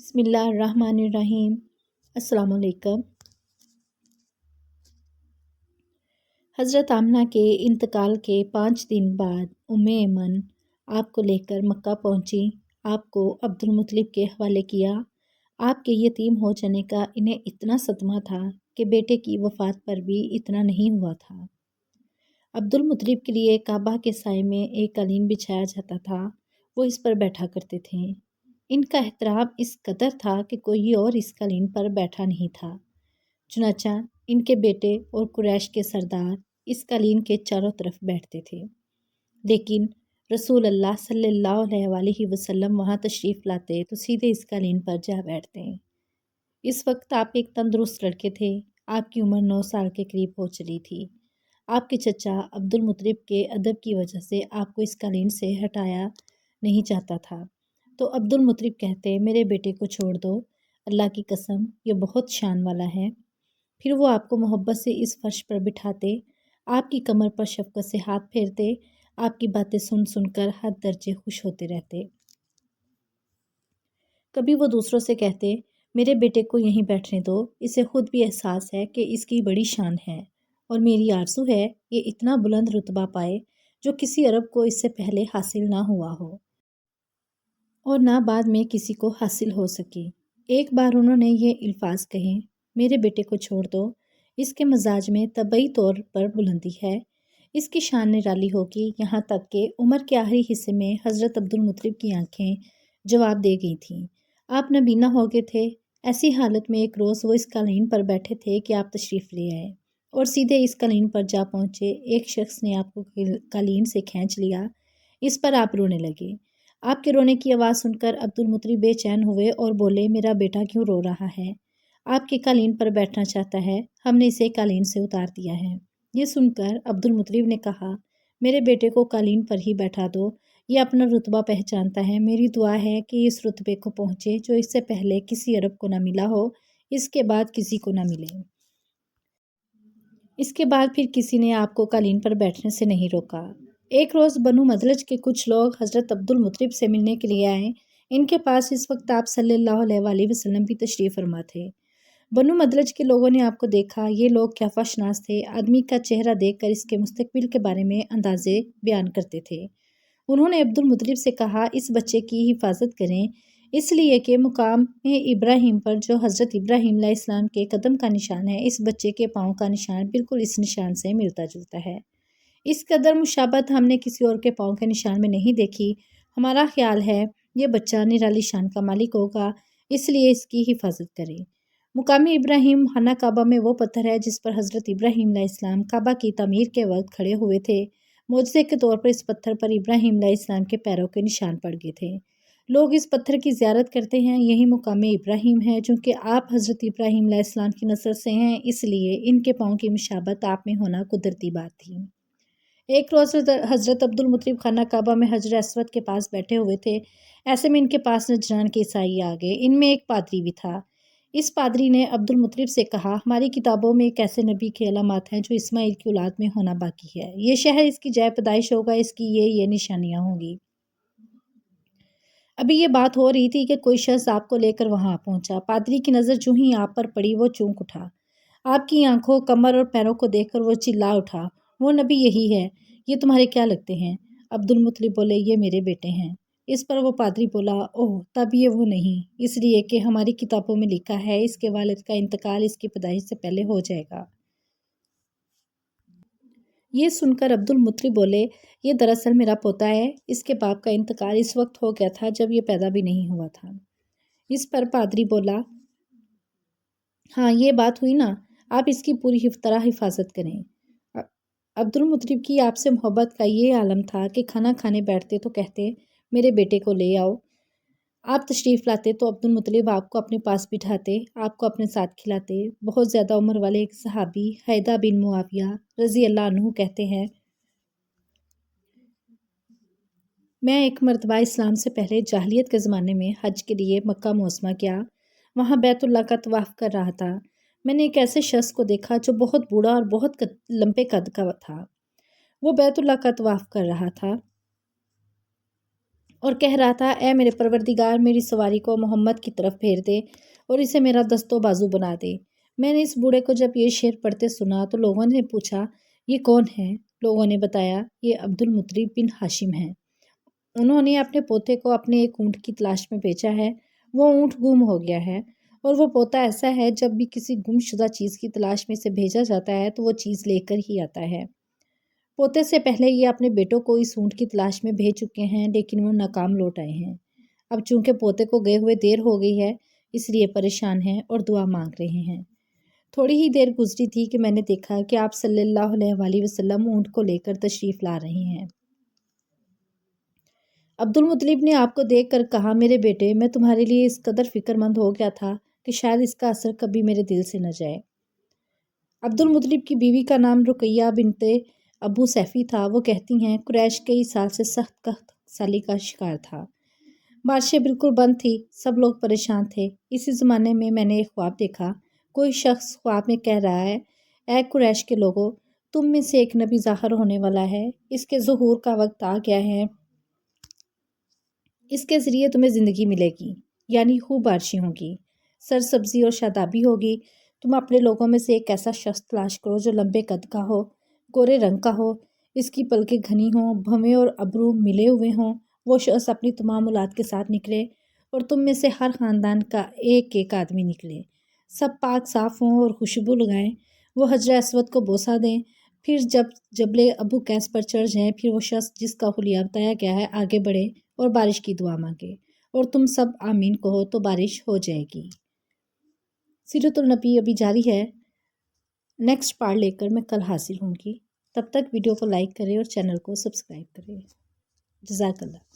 بسم اللہ الرحمن الرحیم۔ السلام علیکم۔ حضرت آمنہ کے انتقال کے 5 دن بعد ایمن آپ کو لے کر مکہ پہنچی۔ آپ کو عبد المطلب کے حوالے کیا۔ آپ کے یتیم ہو جانے کا انہیں اتنا صدمہ تھا کہ بیٹے کی وفات پر بھی اتنا نہیں ہوا تھا۔ عبد المطلب کے لیے کعبہ کے سائے میں ایک قالین بچھایا جاتا تھا، وہ اس پر بیٹھا کرتے تھے۔ ان کا احترام اس قدر تھا کہ کوئی اور اس قالین پر بیٹھا نہیں تھا، چنانچہ ان کے بیٹے اور قریش کے سردار اس قالین کے چاروں طرف بیٹھتے تھے، لیکن رسول اللہ صلی اللہ علیہ وآلہ وسلم وہاں تشریف لاتے تو سیدھے اس قالین پر جا بیٹھتے۔ اس وقت آپ ایک تندرست لڑکے تھے۔ آپ کی عمر 9 سال کے قریب ہو چلی تھی۔ آپ کے چچا عبد المطلب کے ادب کی وجہ سے آپ کو اس قالین سے ہٹایا نہیں جاتا تھا، تو عبد المطلب کہتے میرے بیٹے کو چھوڑ دو، اللہ کی قسم یہ بہت شان والا ہے۔ پھر وہ آپ کو محبت سے اس فرش پر بٹھاتے، آپ کی کمر پر شفقت سے ہاتھ پھیرتے، آپ کی باتیں سن سن کر حد درجے خوش ہوتے رہتے۔ کبھی وہ دوسروں سے کہتے میرے بیٹے کو یہیں بیٹھنے دو، اسے خود بھی احساس ہے کہ اس کی بڑی شان ہے، اور میری آرزو ہے یہ اتنا بلند رتبہ پائے جو کسی عرب کو اس سے پہلے حاصل نہ ہوا ہو اور نہ بعد میں کسی کو حاصل ہو سکے۔ ایک بار انہوں نے یہ الفاظ کہے میرے بیٹے کو چھوڑ دو، اس کے مزاج میں طبعی طور پر بلندی ہے، اس کی شان نرالی ہوگی، یہاں تک کہ عمر کے آخری حصے میں حضرت عبد المطلب کی آنکھیں جواب دے گئی تھیں۔ آپ نابینا ہو گئے تھے۔ ایسی حالت میں ایک روز وہ اس قالین پر بیٹھے تھے کہ آپ تشریف لے آئے اور سیدھے اس قالین پر جا پہنچے۔ ایک شخص نے آپ کو قالین سے کھینچ لیا، اس پر آپ رونے لگے۔ آپ کے رونے کی آواز سن کر عبد المطلب بے چین ہوئے اور بولے میرا بیٹا کیوں رو رہا ہے؟ آپ کے قالین پر بیٹھنا چاہتا ہے، ہم نے اسے قالین سے اتار دیا ہے۔ یہ سن کر عبد المطلب نے کہا میرے بیٹے کو قالین پر ہی بیٹھا دو، یہ اپنا رتبہ پہچانتا ہے، میری دعا ہے کہ اس رتبے کو پہنچے جو اس سے پہلے کسی عرب کو نہ ملا ہو، اس کے بعد کسی کو نہ ملے۔ اس کے بعد پھر کسی نے آپ کو قالین پر بیٹھنے سے نہیں روکا۔ ایک روز بنو مدلج کے کچھ لوگ حضرت عبد المطلب سے ملنے کے لیے آئے۔ ان کے پاس اس وقت آپ صلی اللہ علیہ وآلہ وسلم بھی تشریف فرما تھے۔ بنو مدلج کے لوگوں نے آپ کو دیکھا۔ یہ لوگ قیافہ شناس تھے، آدمی کا چہرہ دیکھ کر اس کے مستقبل کے بارے میں اندازے بیان کرتے تھے۔ انہوں نے عبد المطلب سے کہا اس بچے کی حفاظت کریں، اس لیے کہ مقام ابراہیم پر جو حضرت ابراہیم علیہ السلام کے قدم کا نشان ہے، اس بچے کے پاؤں کا نشان بالکل اس نشان سے ملتا جلتا ہے۔ اس قدر مشابہت ہم نے کسی اور کے پاؤں کے نشان میں نہیں دیکھی۔ ہمارا خیال ہے یہ بچہ نرالی شان کا مالک ہوگا، اس لیے اس کی حفاظت کریں۔ مقامی ابراہیم خانہ کعبہ میں وہ پتھر ہے جس پر حضرت ابراہیم علیہ السلام کعبہ کی تعمیر کے وقت کھڑے ہوئے تھے۔ معجزے کے طور پر اس پتھر پر ابراہیم علیہ السلام کے پیروں کے نشان پڑ گئے تھے۔ لوگ اس پتھر کی زیارت کرتے ہیں، یہی مقام ابراہیم ہے۔ چونکہ آپ حضرت ابراہیم علیہ السلام کی نسل سے ہیں، اس لیے ان کے پاؤں کی مشابہت آپ میں ہونا قدرتی بات تھی۔ ایک روز حضرت عبد المطلب خانہ کعبہ میں حجر اسود کے پاس بیٹھے ہوئے تھے، ایسے میں ان کے پاس نجران کے عیسائی آ گئے۔ ان میں ایک پادری بھی تھا۔ اس پادری نے عبد المطلب سے کہا ہماری کتابوں میں ایک ایسے نبی کی علامات ہیں جو اسماعیل کی اولاد میں ہونا باقی ہے، یہ شہر اس کی جائے پیدائش ہوگا، اس کی یہ نشانیاں ہوں گی۔ ابھی یہ بات ہو رہی تھی کہ کوئی شخص آپ کو لے کر وہاں پہنچا۔ پادری کی نظر جو ہی آپ پر پڑی وہ چونک اٹھا۔ آپ کی آنکھوں، کمر اور پیروں کو دیکھ کر وہ چلا اٹھا وہ نبی یہی ہے، یہ تمہارے کیا لگتے ہیں؟ عبد المطلب بولے یہ میرے بیٹے ہیں۔ اس پر وہ پادری بولا اوہ تب یہ وہ نہیں، اس لیے کہ ہماری کتابوں میں لکھا ہے اس کے والد کا انتقال اس کی پیدائش سے پہلے ہو جائے گا۔ یہ سن کر عبد المطلب بولے یہ دراصل میرا پوتا ہے، اس کے باپ کا انتقال اس وقت ہو گیا تھا جب یہ پیدا بھی نہیں ہوا تھا۔ اس پر پادری بولا ہاں یہ بات ہوئی نا، آپ اس کی پوری طرح حفاظت کریں۔ عبد المطلب کی آپ سے محبت کا یہ عالم تھا کہ کھانا کھانے بیٹھتے تو کہتے میرے بیٹے کو لے آؤ۔ آپ تشریف لاتے تو عبد المطلب آپ کو اپنے پاس بٹھاتے، آپ کو اپنے ساتھ کھلاتے۔ بہت زیادہ عمر والے ایک صحابی حیدہ بن معاویہ رضی اللہ عنہ کہتے ہیں میں ایک مرتبہ اسلام سے پہلے جاہلیت کے زمانے میں حج کے لیے مکہ معظمہ گیا، وہاں بیت اللہ کا طواف کر رہا تھا۔ میں نے ایک ایسے شخص کو دیکھا جو بہت بوڑھا اور بہت لمبے قد کا تھا۔ وہ بیت اللہ کا طواف کر رہا تھا۔ اور کہہ رہا تھا اے میرے پروردگار میری سواری کو محمد کی طرف پھیر دے اور اسے میرا دست و بازو بنا دے۔ میں نے اس بوڑھے کو جب یہ شعر پڑھتے سنا تو لوگوں نے پوچھا یہ کون ہے؟ لوگوں نے بتایا یہ عبد المطلب بن ہاشم ہیں۔ انہوں نے اپنے پوتے کو اپنے ایک اونٹ کی تلاش میں بھیجا ہے۔ وہ اونٹ گم ہو گیا ہے اور وہ پوتا ایسا ہے جب بھی کسی گم شدہ چیز کی تلاش میں سے بھیجا جاتا ہے تو وہ چیز لے کر ہی آتا ہے۔ پوتے سے پہلے یہ اپنے بیٹوں کو اس اونٹ کی تلاش میں بھیج چکے ہیں لیکن وہ ناکام لوٹ آئے ہیں۔ اب چونکہ پوتے کو گئے ہوئے دیر ہو گئی ہے اس لیے پریشان ہیں اور دعا مانگ رہے ہیں۔ تھوڑی ہی دیر گزری تھی کہ میں نے دیکھا کہ آپ صلی اللہ علیہ وآلہ وسلم اونٹ کو لے کر تشریف لا رہے ہیں۔ عبد المطلب نے آپ کو دیکھ کر کہا میرے بیٹے میں تمہارے لیے اس قدر فکر مند ہو گیا تھا کہ شاید اس کا اثر کبھی میرے دل سے نہ جائے۔ عبد المطلب کی بیوی کا نام رقیہ بنت ابو سیفی تھا۔ وہ کہتی ہیں قریش کئی سال سے سخت قحط سالی کا شکار تھا۔ بارشیں بالکل بند تھی، سب لوگ پریشان تھے۔ اسی زمانے میں نے ایک خواب دیکھا۔ کوئی شخص خواب میں کہہ رہا ہے اے قریش کے لوگوں تم میں سے ایک نبی ظاہر ہونے والا ہے، اس کے ظہور کا وقت آ گیا ہے، اس کے ذریعے تمہیں زندگی ملے گی، یعنی خوب بارشیں ہوگی، سرسبزی اور شادابی ہوگی۔ تم اپنے لوگوں میں سے ایک ایسا شخص تلاش کرو جو لمبے قد کا ہو، گورے رنگ کا ہو، اس کی پلکیں گھنی ہوں، بھویں اور ابرو ملے ہوئے ہوں۔ وہ شخص اپنی تمام اولاد کے ساتھ نکلے اور تم میں سے ہر خاندان کا ایک ایک آدمی نکلے، سب پاک صاف ہوں اور خوشبو لگائیں۔ وہ حجر اسود کو بوسہ دیں، پھر جب جبل ابو قیس پر چڑھ جائیں، پھر وہ شخص جس کا حلیہ بتایا گیا ہے آگے بڑھے اور بارش کی دعا مانگے اور تم سب آمین کہو تو بارش ہو جائے گی۔ سیرت النبی ابھی جاری ہے، نیکسٹ پارٹ لے کر میں کل حاضر ہوں گی۔ تب تک ویڈیو کو لائک کریں اور چینل کو سبسکرائب کریں۔ جزاک اللہ۔